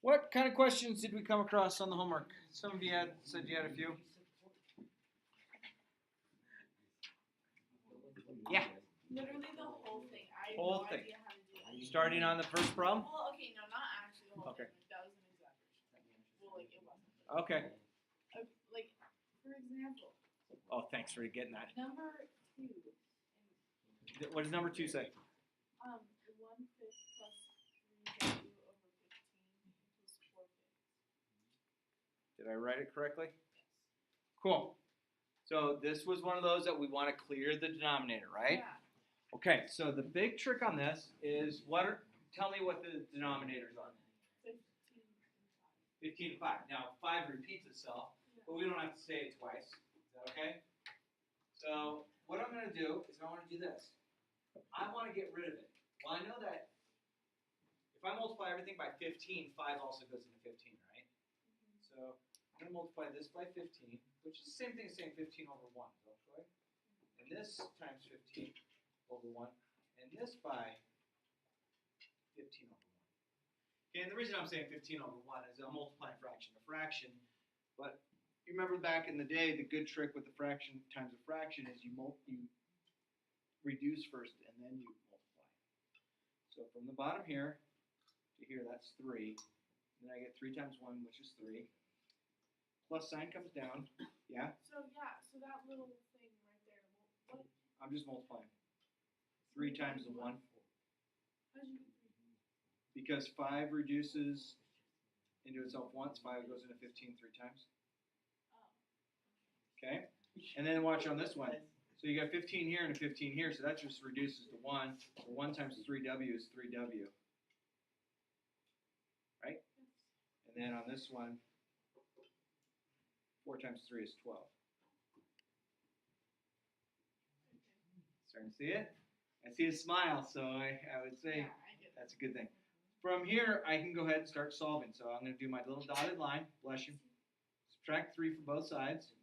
What kind of questions did we come across on the homework? Some of you said you had a few. Yeah. Literally the whole thing. I have Whole no thing. idea how to do it. Starting on the first problem? Well, okay, no, not actually the whole Okay. thing. That was an exaggeration. Well, like, it wasn't. Okay. Like, for example. Oh, thanks for getting that. Number 2. What does number 2 say? 1/5 plus 3w over 15 equals 4/5. Did I write it correctly? Yes. Cool. So this was one of those that we want to clear the denominator, right? Yeah. Okay, so the big trick on this is tell me what the denominators are. 15 15 and 5. Now 5 repeats itself, but we don't have to say it twice. Is that okay? So what I'm going to do is I want to do this. I want to get rid of it. Well, I know that if I multiply everything by 15, 5 also goes into 15, right? So I'm going to multiply this by 15, which is the same thing as saying 15 over 1, okay? And this times 15 over 1, and this by 15 over 1. Okay, and the reason I'm saying 15 over 1 is I'm multiplying fraction to fraction, but you remember back in the day, the good trick with the fraction times a fraction is you reduce first and then you multiply. So from the bottom here to here, that's 3. Then I get 3 times 1, which is 3. Plus sign comes down. Yeah? So that little thing right there, what? I'm just multiplying. 3 times the 1. How did you get 3? Because 5 reduces into itself once. 5 goes into 15 3 times. Oh. Okay? And then watch on this one. So you got 15 here and a 15 here, so that just reduces to 1. So 1 times 3w is 3w. Right? And then on this one, 4 times 3 is 12. Starting to see it? I see a smile, so I would say Yeah, I get that's a good thing. From here, I can go ahead and start solving. So I'm going to do my little dotted line. Bless you. Subtract 3 from both sides.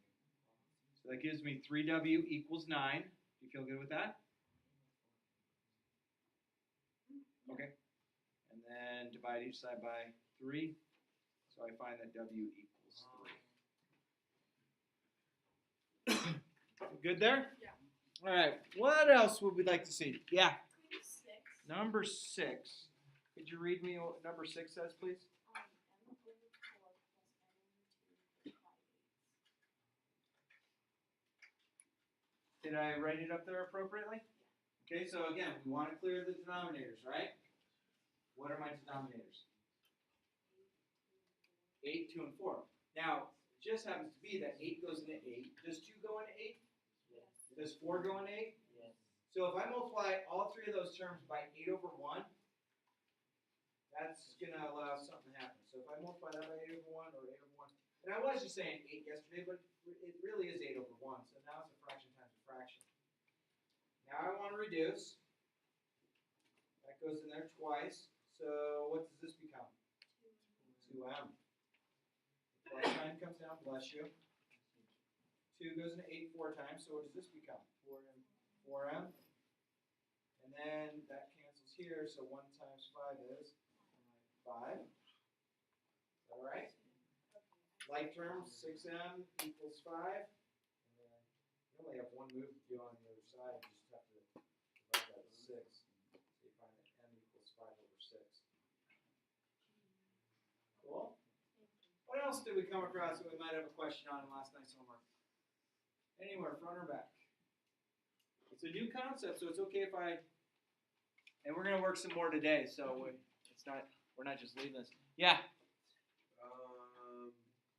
So that gives me 3w equals 9. You feel good with that? Okay. And then divide each side by 3. So I find that w equals 3. Good there? Yeah. All right. What else would we like to see? Yeah. 6. Number 6. Could you read me what number 6 says, please? M over 4 plus n over 2 by 8. Did I write it up there appropriately? Okay, so again, we want to clear the denominators, right? What are my denominators? 8, 2, and 4. Now, it just happens to be that 8 goes into 8. Does 2 go into 8? Yes. Does 4 go into 8? Yes. So if I multiply all 3 of those terms by 8 over 1, that's going to allow something to happen. So if I multiply that by 8 over 1 or 8 over 1, and I was just saying 8 yesterday, but it really is 8 over 1. So now it's a fraction times a fraction. Now I want to reduce. That goes in there twice. So what does this become? 2m. The plus sign comes down, bless you. 2 goes into 8 4 times. So what does this become? 4m. 4m. And then that cancels here. So 1 times 5 is 5. Is that all right? Like terms, 6m equals 5. And then you only have one move to do on the other side. You just have to divide that with 6. So you find that m equals 5 over 6. Cool? What else did we come across that we might have a question on in last night's homework? Anywhere, front or back? It's a new concept, so it's okay if and we're going to work some more today, so we're not just leaving this. Yeah?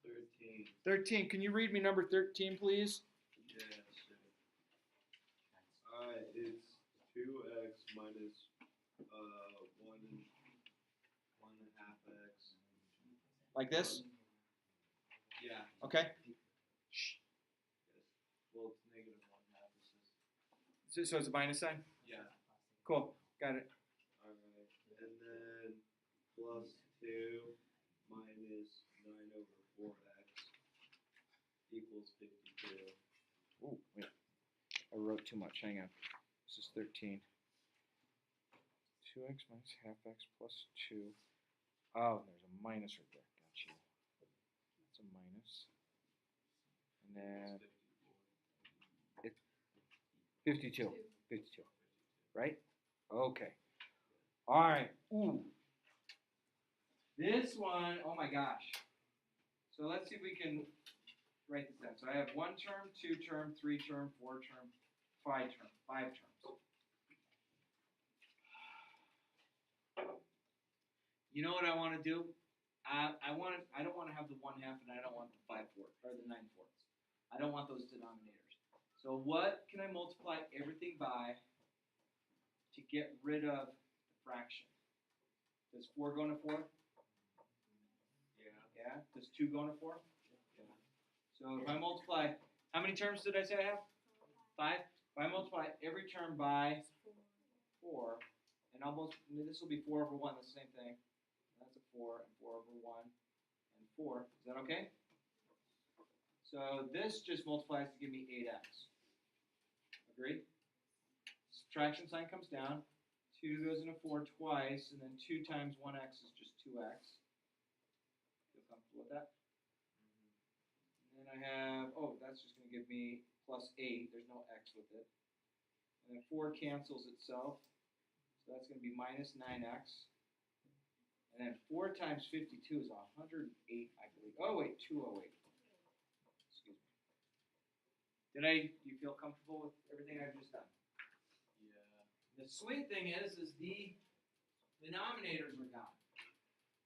13. 13. Can you read me number 13, please? Yeah, sure. It's 2x minus 1.5x. Like this? Yeah. Okay. Yes. Well, it's negative 1/2. So it's a minus sign? Yeah. Cool. Got it. Alright. And then plus 2 minus 9 over 4x equals 52. Oh, wait. I wrote too much. Hang on. This is 13. 2x minus half x plus 2. Oh, there's a minus right there. Got you. That's a minus. And then it's 52. 52. Right? Okay. All right. Ooh. This one, oh my gosh. So let's see if we can write this down. So I have 1 term, 2 term, 3 term, 4 term, 5 term, 5 terms. You know what I want to do? I don't want to have the 1/2 and I don't want the 5/4 or the 9/4. I don't want those denominators. So what can I multiply everything by to get rid of the fraction? Does 4 go into 4? Yeah. Does 2 go into 4? Yeah. So if I multiply, how many terms did I say I have? 5. If I multiply every term by 4, and this will be 4 over 1, that's the same thing. That's a 4, and 4 over 1, and 4. Is that okay? So this just multiplies to give me 8x. Agreed? Subtraction sign comes down. 2 goes into 4 twice, and then 2 times 1x is just 2x. Feel comfortable with that? And then I have, that's just going to give me plus 8. There's no x with it. And then 4 cancels itself. So that's going to be minus 9x. And then 4 times 52 is 108, I believe. Oh, wait, 208. Excuse me. You feel comfortable with everything I've just done? Yeah. The sweet thing is the denominators are gone.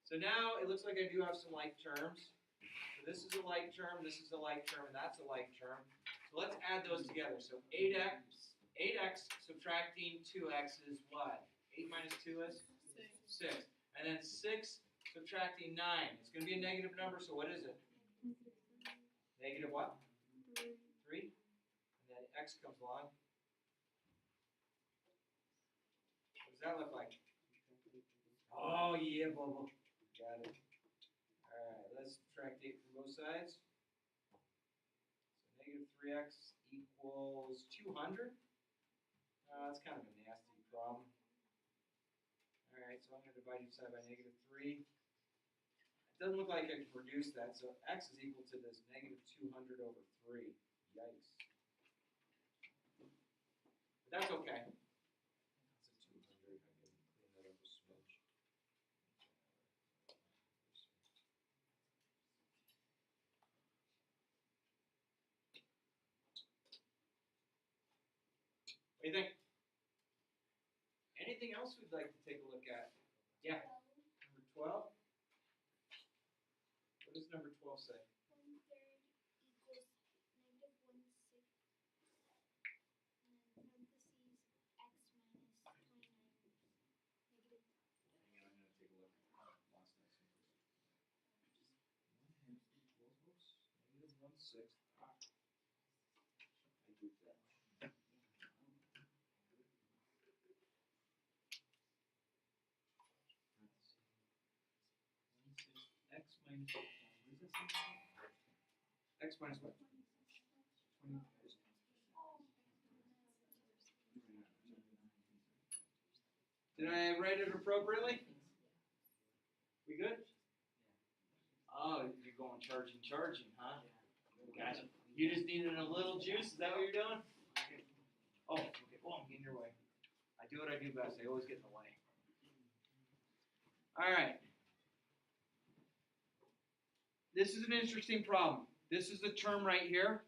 So now it looks like I do have some like terms. So this is a like term, this is a like term, and that's a like term. So let's add those together. So 8x subtracting 2x is what? 8 minus 2 is? 6. And then 6 subtracting 9. It's going to be a negative number, so what is it? Negative what? 3. And then x comes along. What does that look like? Oh, yeah, Bobo. Got it. Alright, let's subtract 8 from both sides. So negative 3x equals 200. That's kind of a nasty problem. Alright, so I'm going to divide each side by negative 3. It doesn't look like I can produce that, so x is equal to this negative 200 over 3. Yikes. But that's okay. That's a 200. I can clean that up a smidge. What do you think? Anything else we'd like to take a look at? Yeah. Number 12? What does number 12 say? 1/3 equals negative 1/6. And then parentheses x minus 29 negative. Hang on, I'm going to take a look. Lost that symbol. 1/2 equals negative 1/6. I goofed that. X minus what is this? X minus what? 20. Did I write it appropriately? We good? Oh, you're going charging, huh? Gotcha. You just needed a little juice? Is that what you're doing? Oh, okay. Oh, I'm getting your way. I do what I do best. I always get in the way. All right. This is an interesting problem. This is a term right here.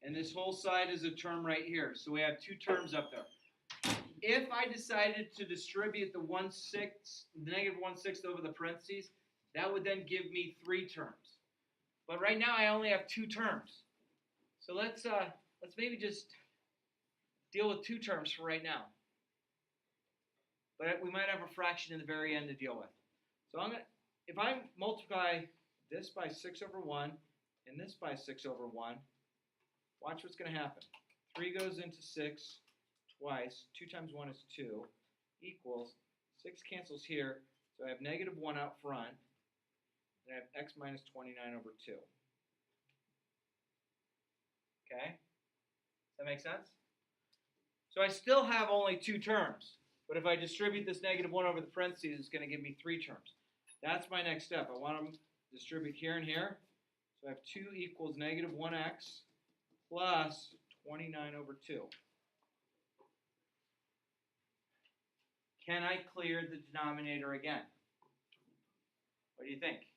And this whole side is a term right here. So we have 2 terms up there. If I decided to distribute the negative 1/6 over the parentheses, that would then give me 3 terms. But right now I only have 2 terms. So let's maybe just deal with 2 terms for right now. But we might have a fraction in the very end to deal with. So if I multiply this by 6 over 1 and this by 6 over 1, watch what's going to happen. 3 goes into 6 twice. 2 times 1 is 2 equals 6 cancels here. So I have negative 1 out front. And I have x minus 29 over 2. Okay? Does that make sense? So I still have only 2 terms. But if I distribute this negative 1 over the parentheses, it's going to give me 3 terms. That's my next step. I want to distribute here and here. So I have 2 equals negative 1x plus 29 over 2. Can I clear the denominator again? What do you think?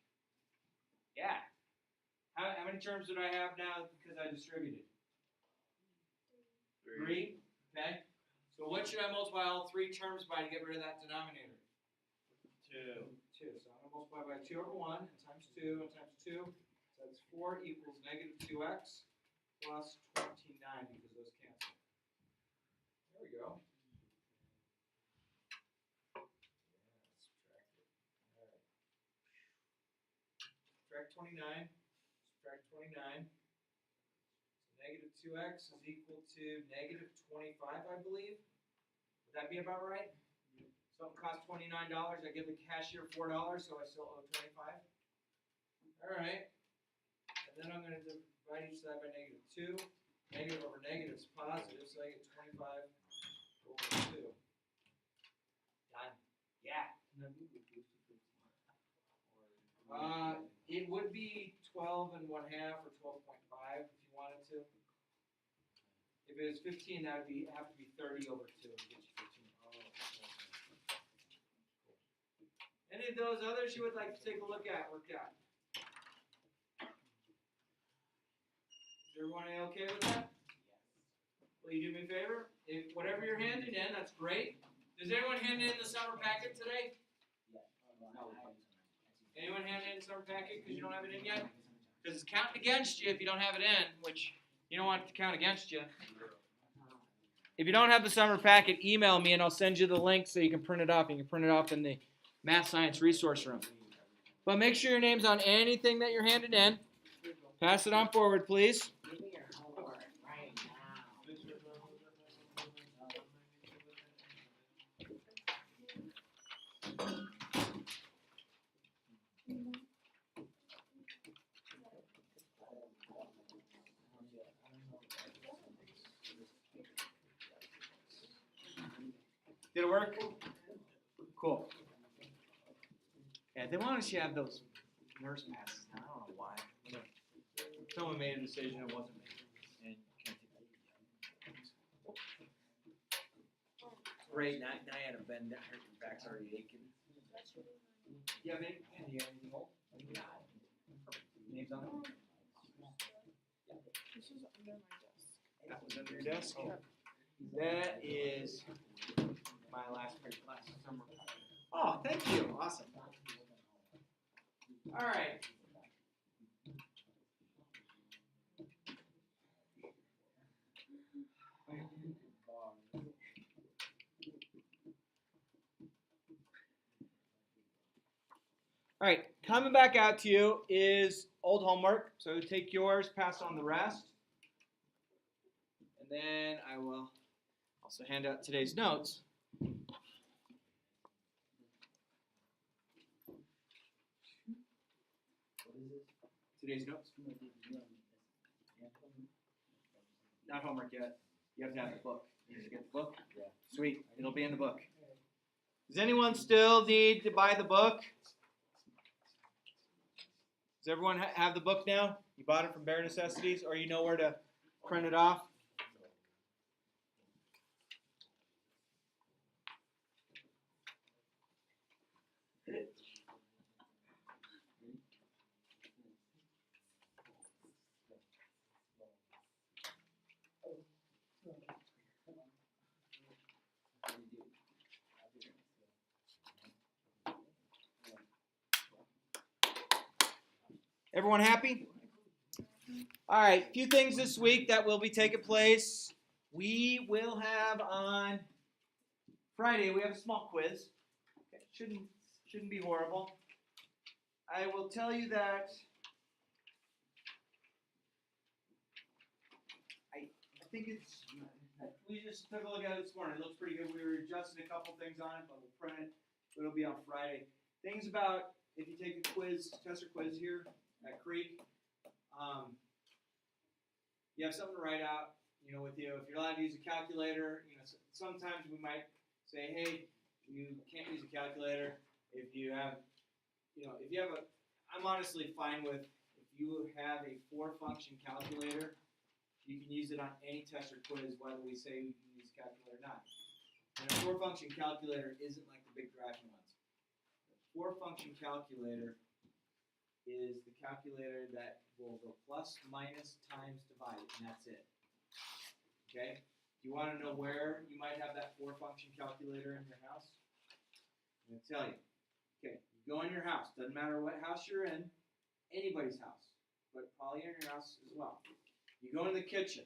Yeah. How many terms did I have now because I distributed? 3. Okay. So what should I multiply all 3 terms by to get rid of that denominator? 2. 2. So I'm going to multiply by 2 over 1 and times 2 and times 2. So that's 4 equals negative 2x plus 29 because those cancel. There we go. Subtract 29. Subtract 29. So negative 2x is equal to negative 25, I believe. Would that be about right? Something costs $29. I give the cashier $4, so I still owe 25. All right. And then I'm going to divide each side by negative 2. Negative over negative is positive, so I get 25 over 2. Done. Yeah. It would be 12 and 1/2 or 12.5 if you wanted to. If it was 15, that would have to be 30 over 2 to get you 15. Any of those others you would like to take a look at, work out? Is everyone okay with that? Will you do me a favor? If whatever you're handing in, that's great. Does anyone hand in the summer packet today? Anyone hand in the summer packet because you don't have it in yet? Because it's counting against you if you don't have it in, which you don't want it to count against you. If you don't have the summer packet, email me and I'll send you the link so you can print it off. You can print it off in the Math Science Resource Room. But make sure your name's on anything that you're handing in. Pass it on forward, please. Did it work? Cool. Yeah, they want us to have those nurse passes. I don't know why. Someone made a decision it wasn't me. And Great, now you had a bend that hurt your back's already aching. you have anything old? Names on it? This is under my desk. That was under your desk? Oh. That is my last period class. Oh, thank you. Awesome. All right. All right, coming back out to you is old homework. So take yours, pass on the rest. And then I will also hand out today's notes. Today's notes. Not homework yet. You have to have the book. You need to get the book? Yeah. Sweet. It'll be in the book. Does anyone still need to buy the book? Does everyone have the book now? You bought it from Bare Necessities, or you know where to print it off? Everyone happy? All right, a few things this week that will be taking place. We will have on Friday, we have a small quiz. Okay, shouldn't be horrible. I will tell you that I think it's, we just took a look at it this morning. It looks pretty good. We were adjusting a couple things on it, but we'll print it. It'll be on Friday. Things about if you take a quiz, test or quiz here at Creek, you have something to write out, with you. If you're allowed to use a calculator, sometimes we might say, hey, you can't use a calculator if you have, if you have I'm honestly fine with if you have a 4-function calculator, you can use it on any test or quiz, whether we say you can use a calculator or not. And a 4-function calculator isn't like the big graphing ones. The 4-function calculator is the calculator that will go plus, minus, times, divide, and that's it. Okay? Do you want to know where you might have that 4-function calculator in your house? I'm going to tell you. Okay, you go in your house. Doesn't matter what house you're in, anybody's house, but probably in your house as well. You go in the kitchen.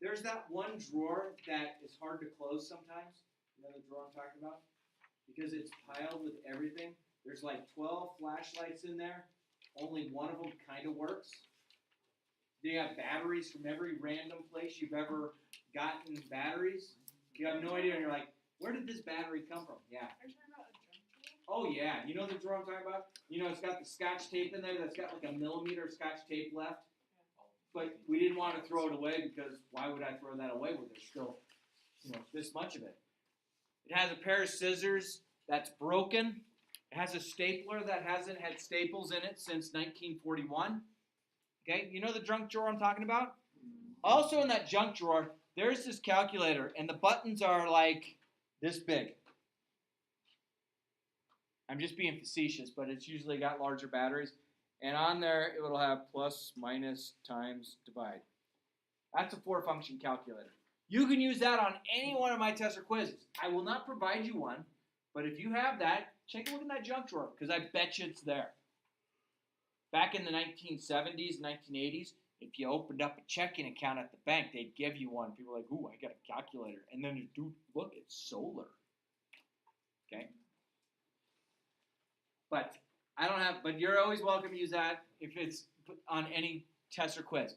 There's that one drawer that is hard to close sometimes. You know the drawer I'm talking about? Because it's piled with everything. There's like 12 flashlights in there. Only one of them kind of works. They have batteries from every random place you've ever gotten batteries. You have no idea, and you're like, where did this battery come from? Yeah. Are you talking about a junk drawer? Oh, yeah. You know the drawer I'm talking about? It's got the Scotch tape in there that's got like a millimeter of Scotch tape left. But we didn't want to throw it away because why would I throw that away when there's still, this much of it? It has a pair of scissors that's broken. It has a stapler that hasn't had staples in it since 1941. Okay, you know the junk drawer I'm talking about? Also in that junk drawer, there's this calculator, and the buttons are like this big. I'm just being facetious, but it's usually got larger batteries. And on there, it will have plus, minus, times, divide. That's a 4-function calculator. You can use that on any one of my test or quizzes. I will not provide you one, but if you have that, take a look in that junk drawer, because I bet you it's there. Back in the 1970s, 1980s, if you opened up a checking account at the bank, they'd give you one. People were like, ooh, I got a calculator. And then, dude, look, it's solar. Okay? But you're always welcome to use that if it's on any test or quiz.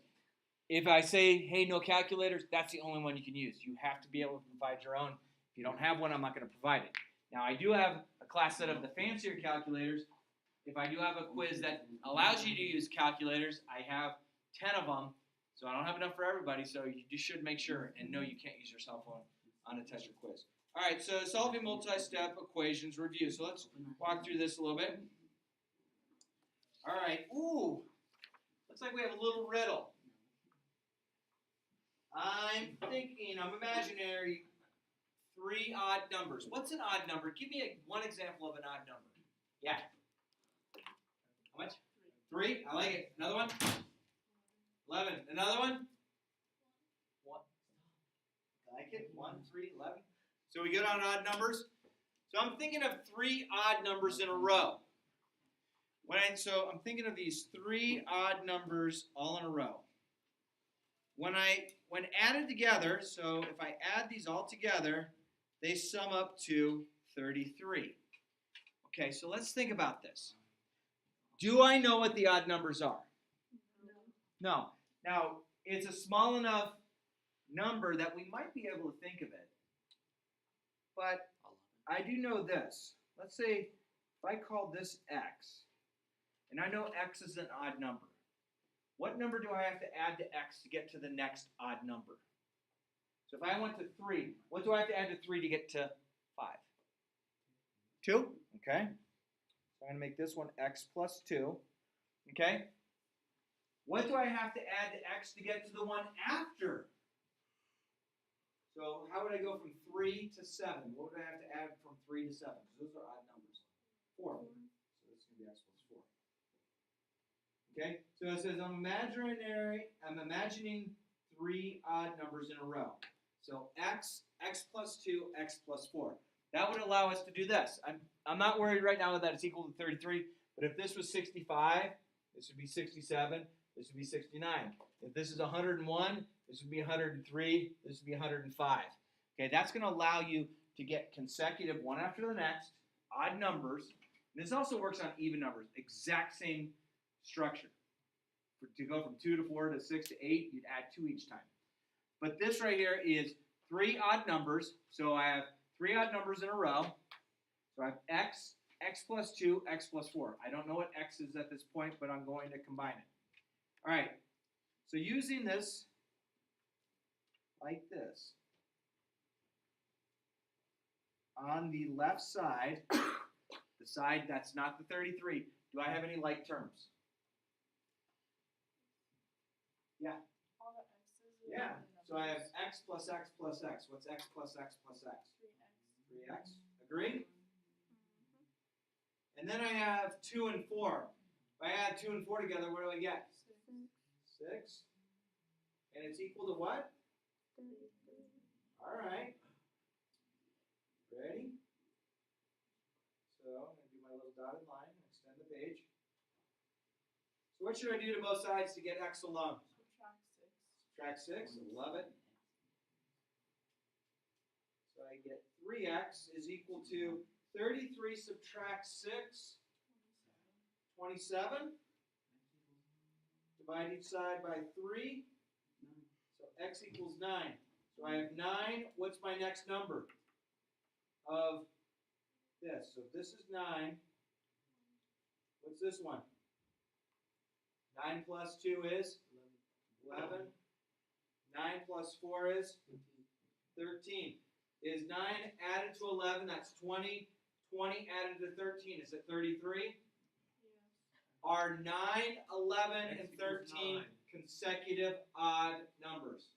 If I say, hey, no calculators, that's the only one you can use. You have to be able to provide your own. If you don't have one, I'm not going to provide it. Now, I do have a class set of the fancier calculators. If I do have a quiz that allows you to use calculators, I have 10 of them. So I don't have enough for everybody, so you just should make sure and know you can't use your cell phone on a test or quiz. All right, so solving multi-step equations review. So let's walk through this a little bit. All right, ooh, looks like we have a little riddle. I'm imaginary 3 odd numbers. What's an odd number? Give me one example of an odd number. Yeah. How much? 3? I like it. Another one? 11. Another one? 1. I like it. 1, 3, 11. So we good on odd numbers? So I'm thinking of 3 odd numbers in a row. So I'm thinking of these 3 odd numbers all in a row. When added together, so if I add these all together, they sum up to 33. Okay, so let's think about this. Do I know what the odd numbers are? No. Now, it's a small enough number that we might be able to think of it. But I do know this. Let's say if I call this x, and I know x is an odd number. What number do I have to add to x to get to the next odd number? So if I went to 3, what do I have to add to 3 to get to 5? 2? Okay. So I'm going to make this one x plus 2. Okay. What do I have to add to x to get to the one after? So how would I go from 3 to 7? What would I have to add from 3 to 7? Because those are odd numbers. 4. So this is going to be x plus 4. Okay, so it says I'm imagining 3 odd numbers in a row. So x plus 2, x plus 4. That would allow us to do this. I'm not worried right now that it's equal to 33, but if this was 65, this would be 67, this would be 69. If this is 101, this would be 103, this would be 105. Okay, that's going to allow you to get consecutive, one after the next, odd numbers. And this also works on even numbers, exact same structure. To go from 2 to 4 to 6 to 8, you'd add 2 each time. But this right here is 3 odd numbers. So I have 3 odd numbers in a row. So I have x plus 2, x plus 4. I don't know what x is at this point, but I'm going to combine it. All right. So using this like this, on the left side, the side that's not the 33, Do I have any like terms? Yeah. All the x's. are Yeah. even So I have numbers. x plus x plus x. What's x plus x plus x? 3x. 3x. Agree? And then I have 2 and 4. If I add 2 and 4 together, what do I get? 6. And it's equal to what? All right. Ready? So I'm going to do my little dotted line and extend the page. So what should I do to both sides to get x alone? Subtract 6. Subtract 6. Love it. So I get 3x is equal to 33 subtract 6. 27. Divide each side by 3. So x equals 9. So I have 9. What's my next number of this? So if this is 9, what's this one? 9 plus 2 is 11. 9 plus 4 is 13. Is 9 added to 11? That's 20. 20 added to 13. Is it 33? Yes. Are 9, 11, and X equals 13 9. consecutive odd numbers?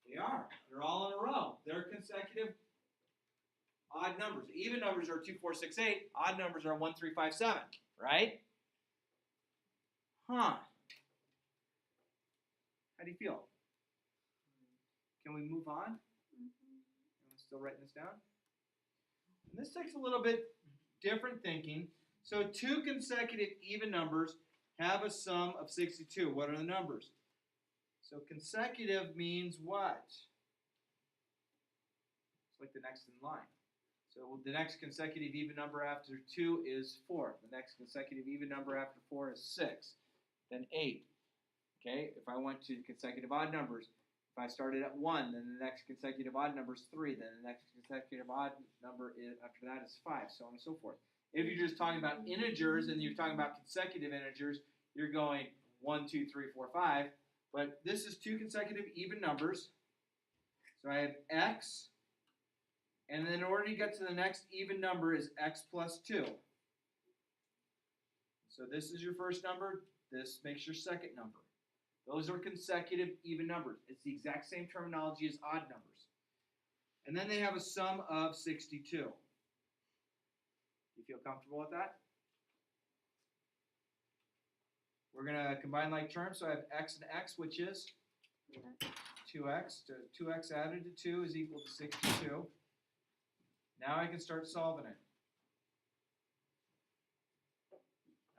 They are. They're all in a row. They're consecutive odd numbers. Even numbers are 2, 4, 6, 8. Odd numbers are 1, 3, 5, 7. Right? Huh. How do you feel? Can we move on? I'm still writing this down. And this takes a little bit different thinking. So 2 consecutive even numbers have a sum of 62. What are the numbers? So consecutive means what? It's like the next in line. So the next consecutive even number after 2 is 4. The next consecutive even number after 4 is 6. Then 8. Okay, if I went to consecutive odd numbers, if I started at 1, then the next consecutive odd number is 3. Then the next consecutive odd number after that is 5, so on and so forth. If you're just talking about integers and you're talking about consecutive integers, you're going 1, 2, 3, 4, 5. But this is 2 consecutive even numbers. So I have x, and then in order to get to the next even number is x plus 2. So this is your first number. This makes your second number. Those are consecutive even numbers. It's the exact same terminology as odd numbers. And then they have a sum of 62. You feel comfortable with that? We're going to combine like terms. So I have x and x, which is 2x. So 2x added to 2 is equal to 62. Now I can start solving it.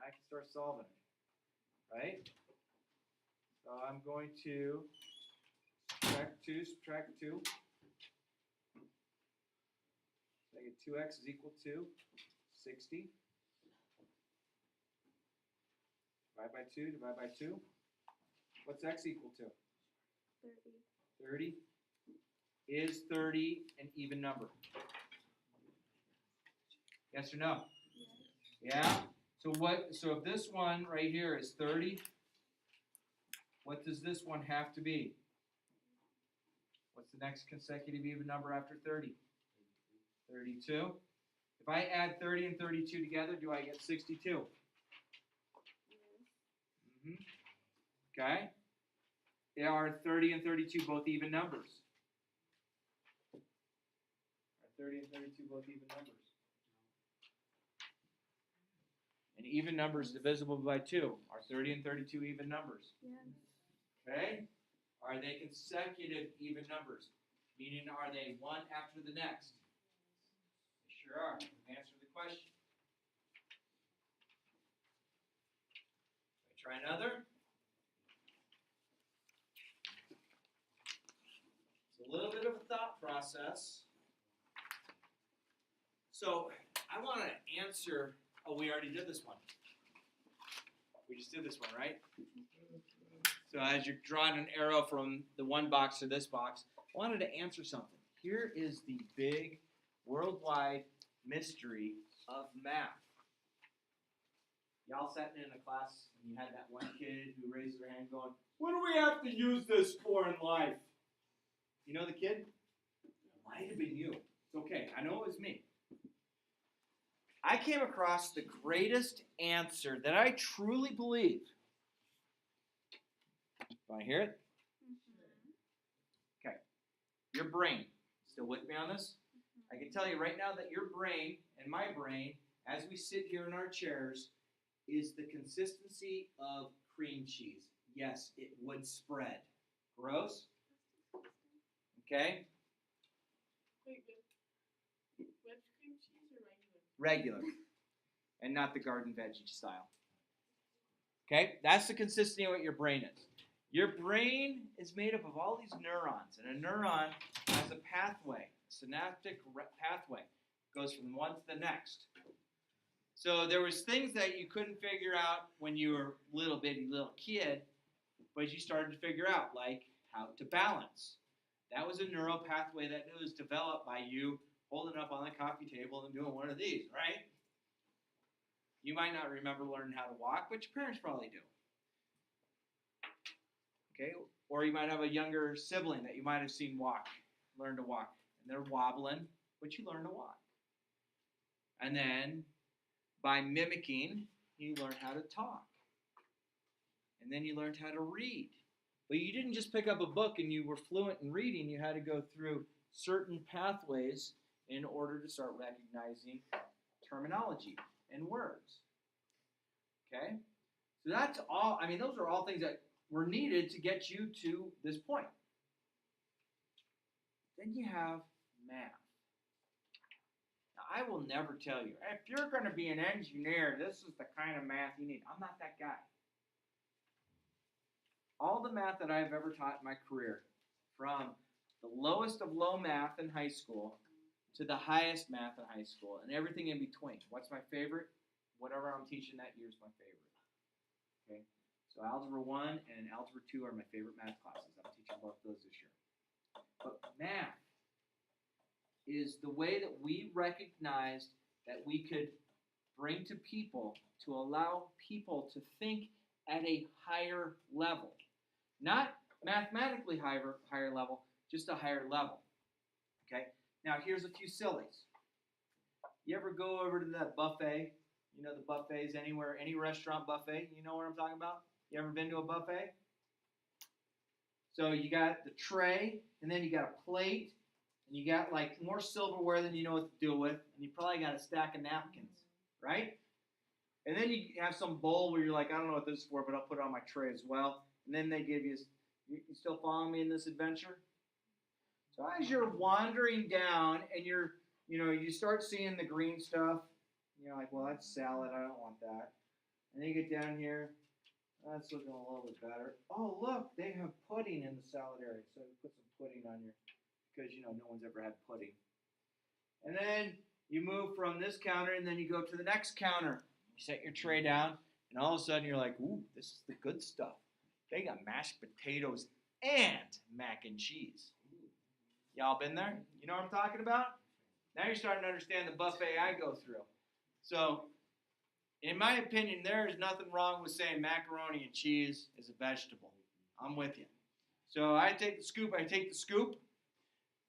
I can start solving it, right? So I'm going to subtract 2. So I get 2x is equal to 60. Divide by 2, divide by 2. What's x equal to? 30. Is 30 an even number? Yes or no? Yeah? So if this one right here is 30, what does this one have to be? What's the next consecutive even number after 30? 32. If I add 30 and 32 together, do I get 62? Okay. Are 30 and 32 both even numbers? Are 30 and 32 both even numbers? And even numbers divisible by 2. Are 30 and 32 even numbers? Okay. Are they consecutive even numbers? Meaning, are they one after the next? They sure are. Answer the question. Try another. It's a little bit of a thought process. So I want to answer. Oh, we already did this one. We just did this one, right? So as you're drawing an arrow from the one box to this box, I wanted to answer something. Here is the big worldwide mystery of math. Y'all sat in a class and you had that one kid who raised their hand going, "What do we have to use this for in life?" You know the kid? It might have been you. It's okay. I know it was me. I came across the greatest answer that I truly believe. Want to hear it? Okay. Your brain. Still with me on this? I can tell you right now that your brain and my brain, as we sit here in our chairs, is the consistency of cream cheese. Yes, it would spread. Gross? Okay? Wait, whipped cream cheese or regular? Regular. And not the garden veggie style. Okay? That's the consistency of what your brain is. Your brain is made up of all these neurons, and a neuron has a pathway, a synaptic pathway. It goes from one to the next. So there was things that you couldn't figure out when you were a little kid, but you started to figure out, like how to balance. That was a neural pathway that was developed by you holding up on the coffee table and doing one of these, right? You might not remember learning how to walk, but your parents probably do. Okay? Or you might have a younger sibling that you might have seen learn to walk. And they're wobbling, but you learn to walk. And then, by mimicking, you learn how to talk. And then you learned how to read. But you didn't just pick up a book and you were fluent in reading. You had to go through certain pathways in order to start recognizing terminology and words. Okay? So that's all. I mean, those are all things that were needed to get you to this point. Then you have math. Now, I will never tell you, if you're going to be an engineer, this is the kind of math you need. I'm not that guy. All the math that I've ever taught in my career, from the lowest of low math in high school to the highest math in high school, and everything in between. What's my favorite? Whatever I'm teaching that year is my favorite. Okay? So Algebra 1 and Algebra 2 are my favorite math classes. I'm teaching both those this year. But math is the way that we recognized that we could bring to people to allow people to think at a higher level. Not mathematically higher level, just a higher level. Okay? Now here's a few sillies. You ever go over to that buffet? You know the buffets anywhere, any restaurant buffet? You know what I'm talking about? You ever been to a buffet? So you got the tray, and then you got a plate, and you got like more silverware than you know what to do with, and you probably got a stack of napkins, right? And then you have some bowl where you're like, I don't know what this is for, but I'll put it on my tray as well. And then they give you still following me in this adventure? So as you're wandering down and you start seeing the green stuff, you're like, well, that's salad. I don't want that. And then you get down here. That's looking a little bit better. Oh, look, they have pudding in the salad area. So put some pudding on your, because, no one's ever had pudding. And then you move from this counter and then you go to the next counter. You set your tray down and all of a sudden you're like, ooh, this is the good stuff. They got mashed potatoes and mac and cheese. Y'all been there? You know what I'm talking about? Now you're starting to understand the buffet I go through. So, in my opinion, there is nothing wrong with saying macaroni and cheese is a vegetable. I'm with you. So I take the scoop.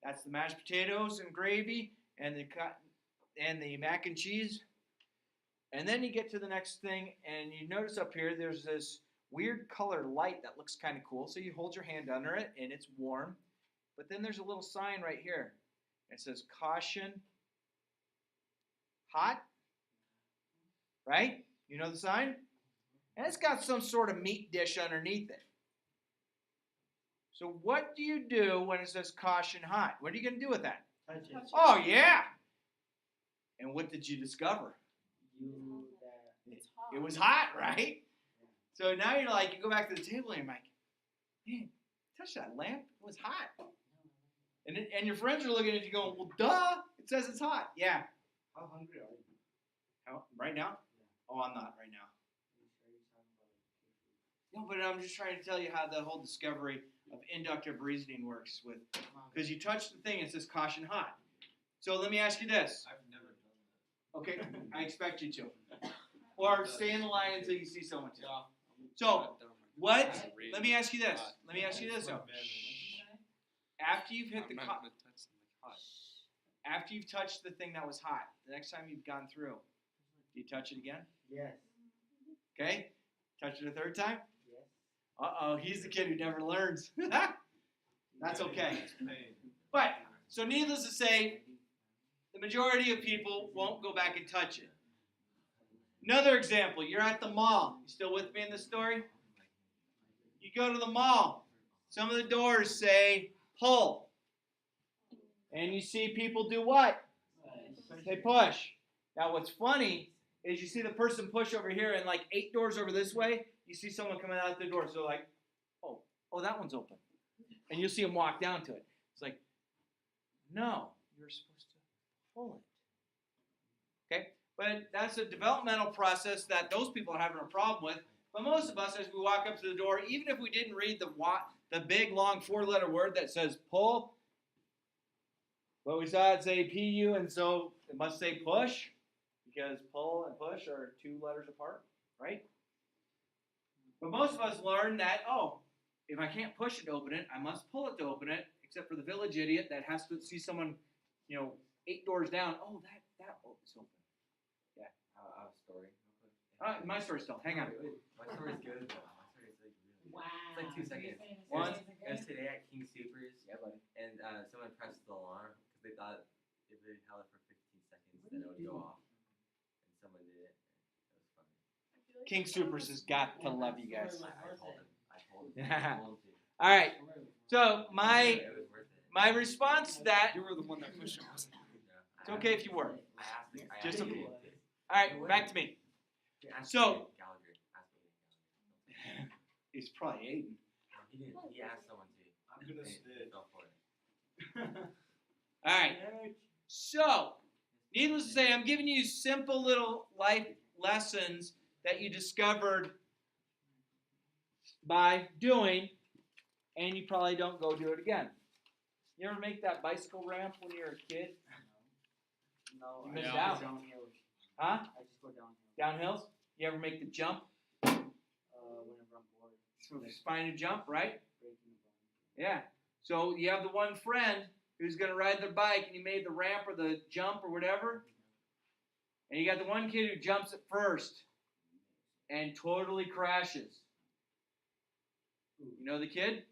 That's the mashed potatoes and gravy and the mac and cheese. And then you get to the next thing, and you notice up here there's this weird colored light that looks kind of cool. So you hold your hand under it, and it's warm. But then there's a little sign right here. It says, caution, hot. Right? You know the sign? And it's got some sort of meat dish underneath it. So what do you do when it says caution hot? What are you going to do with that? Touch it. Oh, yeah. And what did you discover? It's hot. It was hot, right? So now you go back to the table and you're like, man, touch that lamp. It was hot. And your friends are looking at you going, well, duh. It says it's hot. Yeah. How hungry are you? How, right now? Oh, I'm not right now. No, but I'm just trying to tell you how the whole discovery of inductive reasoning works with, because you touch the thing and it says caution hot. So let me ask you this. I've never done that. Okay, I expect you to. Or stay in the line until you see someone to. So, what? Let me ask you this. Though. After you've hit after you've touched the thing that was hot, the next time you've gone through, Do you touch it again? Yes. Okay. Touch it a third time? Yes. Uh-oh, he's the kid who never learns. That's okay. But, so needless to say, the majority of people won't go back and touch it. Another example, you're at the mall. You still with me in this story? You go to the mall. Some of the doors say, pull. And you see people do what? They push. Now what's funny is you see the person push over here and like 8 doors over this way, you see someone coming out the door. So like, oh, that one's open. And you'll see them walk down to it. It's like, no, you're supposed to pull it. Okay? But that's a developmental process that those people are having a problem with. But most of us, as we walk up to the door, even if we didn't read the big, long 4-letter word that says pull, but we saw it say P-U, and so it must say push, because pull and push are 2 letters apart, right? But most of us learn that, if I can't push it to open it, I must pull it to open it, except for the village idiot that has to see someone, 8 doors down. Oh, that opens open. Yeah. I have a story. My story's still. Hang on. My story's good though. My story's like really Wow. It's like 2 seconds. One. It was today at King Supers. Yeah, buddy. And someone pressed the alarm because they thought if they held it for 15 seconds, then it would go off. And someone did it. It was funny. King Supers has got to love you guys. I told him. I told him. Yeah. I told him to. All right. So It was worth it. my response to that. You were the one that pushed it. It's okay if you were. I asked him. Just him. okay. All right, back to me. So- Gallagher. Ask me. It's probably Aiden. He didn't. He asked someone to. I'm gonna And he spit. fell for it. All right. So, needless to say, I'm giving you simple little life lessons that you discovered by doing, and you probably don't go do it again. You ever make that bicycle ramp when you were a kid? No, You missed I just out. go downhill. Huh? I just go downhill. Downhills? You ever make the jump? Whenever I'm bored. It's fine to jump, right? Breaking the bone. Yeah. So you have the one friend who's going to ride their bike, and you made the ramp or the jump or whatever. And you got the one kid who jumps at first and totally crashes. You know the kid?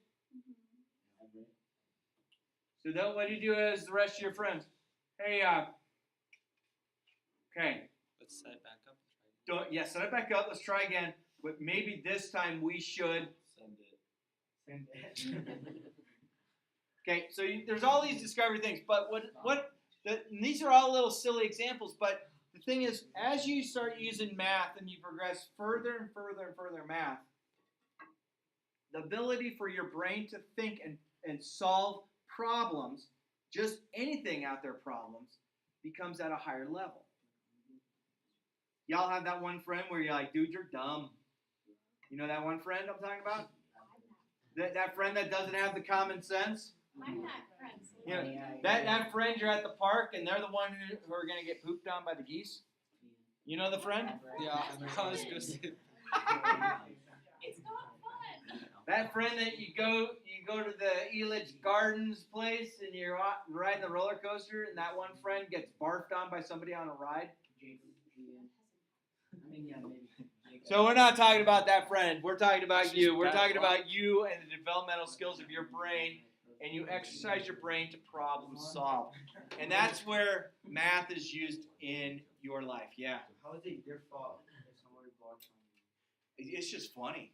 So then what do you do as the rest of your friends? Hey, okay. Let's set it back up. Set it back up. Let's try again. But maybe this time we should. Send it. Okay, so there's all these discovery things, but and these are all little silly examples, but the thing is, as you start using math and you progress further and further and further in math, the ability for your brain to think and solve problems, just anything out there problems, becomes at a higher level. Y'all have that one friend where you're like, dude, you're dumb. You know that one friend I'm talking about? That friend that doesn't have the common sense? I'm not friends. You know, that friend you're at the park and they're the one who are going to get pooped on by the geese? You know the friend? Yeah, I was gonna say. It's not fun. That friend that you go to the Elitch Gardens place and you're riding the roller coaster and that one friend gets barfed on by somebody on a ride? So we're not talking about that friend. We're talking about you. We're talking about you and the developmental skills of your brain, and you exercise your brain to problem solve. And that's where math is used in your life. Yeah. How is it your fault if somebody barks on you? It's just funny.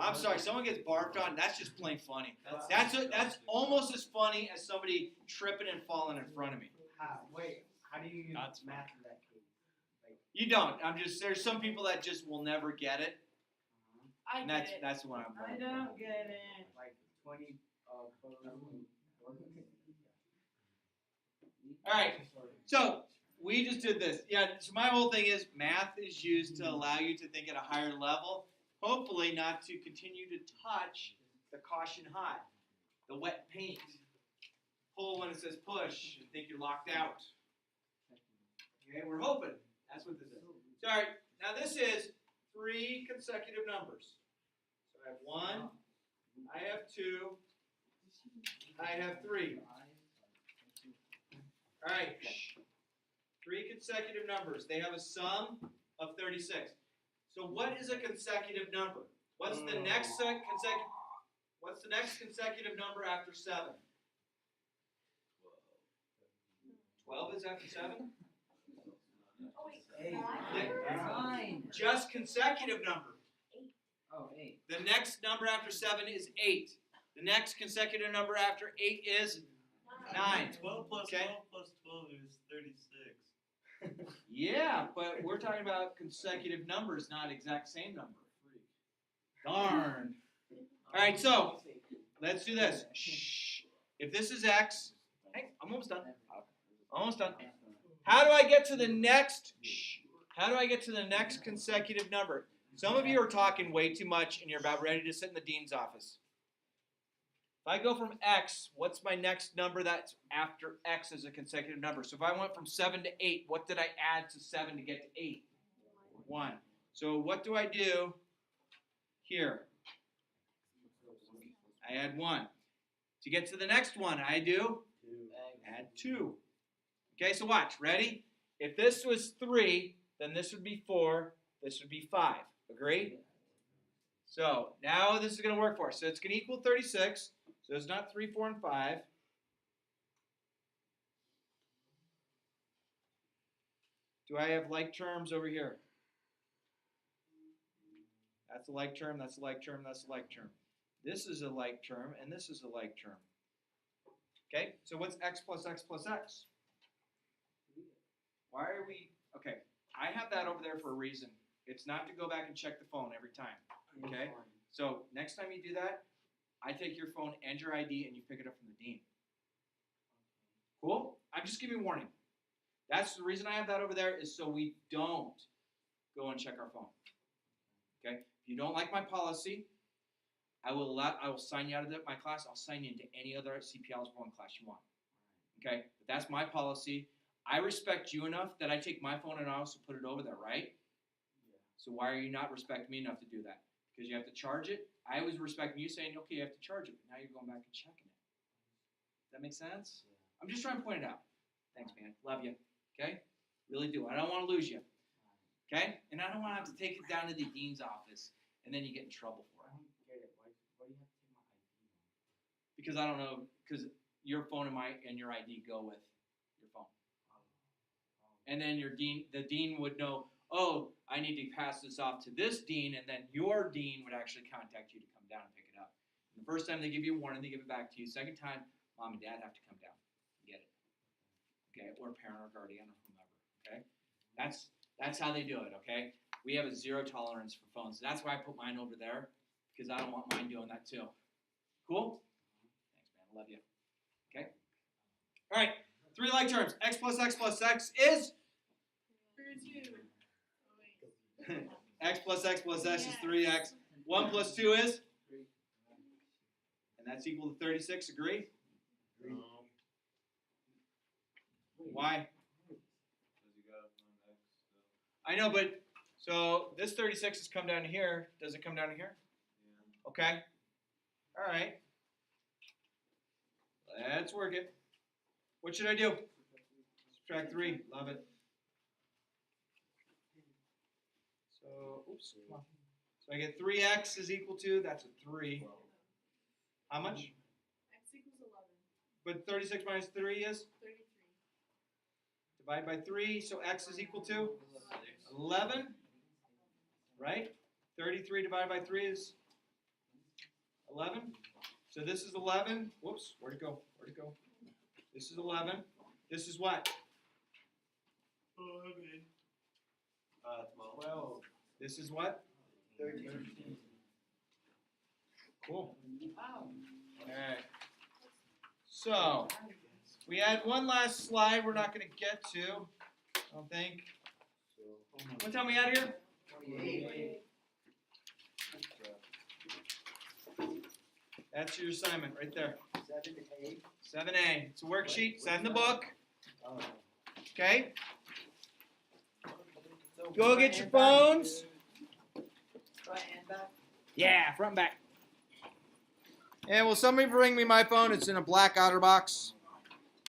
I'm sorry, someone gets barked on, that's just plain funny. That's almost as funny as somebody tripping and falling in front of me. How do you use That's math in that case? You don't. There's some people that just will never get it. I And get it. that's what I'm I going don't get it. Like 20 Alright, so we just did this. Yeah, so my whole thing is math is used to allow you to think at a higher level. Hopefully not to continue to touch the caution hot, the wet paint. Pull when it says push and think you're locked out. Okay, we're hoping. That's what this is. So, all right, now this is 3 consecutive numbers. So I have 1, I have 2, I have 3. All right. 3 consecutive numbers. They have a sum of 36. So what is a consecutive number? What's the next consecutive number after 7? 12 is after 7? Oh, wait. 9. Just consecutive number. Oh, 8. The next number after 7 is 8. The next consecutive number after 8 is 9. 12 plus Okay. 12 plus 12 is 36. Yeah, but we're talking about consecutive numbers, not exact same number. Darn. All right, so let's do this. Shh. If this is x, hey, I'm almost done. Almost done. How do I get to the next? Shh. How do I get to the next consecutive number? Some of you are talking way too much, and you're about ready to sit in the dean's office. If I go from x, what's my next number that's after x as a consecutive number? So if I went from 7 to 8, what did I add to 7 to get to 8? 1. So what do I do here? I add 1. To get to the next one, I do add 2. Okay, so watch. Ready? If this was 3, then this would be 4. This would be 5. Agree? So now this is going to work for us. So it's going to equal 36. So it's not 3, 4, and 5. Do I have like terms over here? That's a like term, that's a like term, that's a like term. This is a like term, and this is a like term. Okay, so what's x plus x plus x? Why are we, okay, I have that over there for a reason. It's not to go back and check the phone every time, okay? So next time you do that, I take your phone and your ID and you pick it up from the dean. Cool? I'm just giving you a warning. That's the reason I have that over there is so we don't go and check our phone. Okay? If you don't like my policy, I will sign you out of my class. I'll sign you into any other CP Algebra 1 class you want. Okay? But that's my policy. I respect you enough that I take my phone and I also put it over there, right? So why are you not respecting me enough to do that? Because you have to charge it. I was respecting you saying, okay, you have to charge it, but now you're going back and checking it. Does that make sense? I'm just trying to point it out. Thanks, man. Love you. Okay? Really do. I don't want to lose you. Okay? And I don't want to have to take it down to the dean's office and then you get in trouble for it. I don't get it. Why do you have to take my ID? Because I don't know, because your phone and your ID go with your phone. And then the dean would know, oh, I need to pass this off to this dean, and then your dean would actually contact you to come down and pick it up. And the first time they give you a warning, they give it back to you. Second time, mom and dad have to come down and get it. Okay, or parent or guardian or whomever. Okay, that's how they do it. Okay, we have a 0 tolerance for phones. That's why I put mine over there because I don't want mine doing that too. Cool? Thanks, man. Love you. Okay. All right. 3 like terms. X plus x plus x is. X plus x plus s is 3x. 1 plus 2 is? And that's equal to 36. Agree? Why? I know, but so this 36 has come down here. Does it come down here? Okay. All right. Let's work it. What should I do? Subtract 3. Love it. So, oops, come on. So I get 3x is equal to, that's a 3. How much? X equals 11. But 36 minus 3 is? 33. Divide by 3, so x is equal to? 11. Right? 33 divided by 3 is 11. So this is 11. Whoops, where'd it go? Where'd it go? This is 11. This is what? 12. This is what? 13. Cool. Alright. So, we had one last slide we're not going to get to, I don't think. What time we out here? 48. That's your assignment right there. 7 to 8. 7A. It's a worksheet. It's in the book. Okay? Go get your phones. Front and back. Yeah, front and back. Yeah, will somebody bring me my phone? It's in a black OtterBox.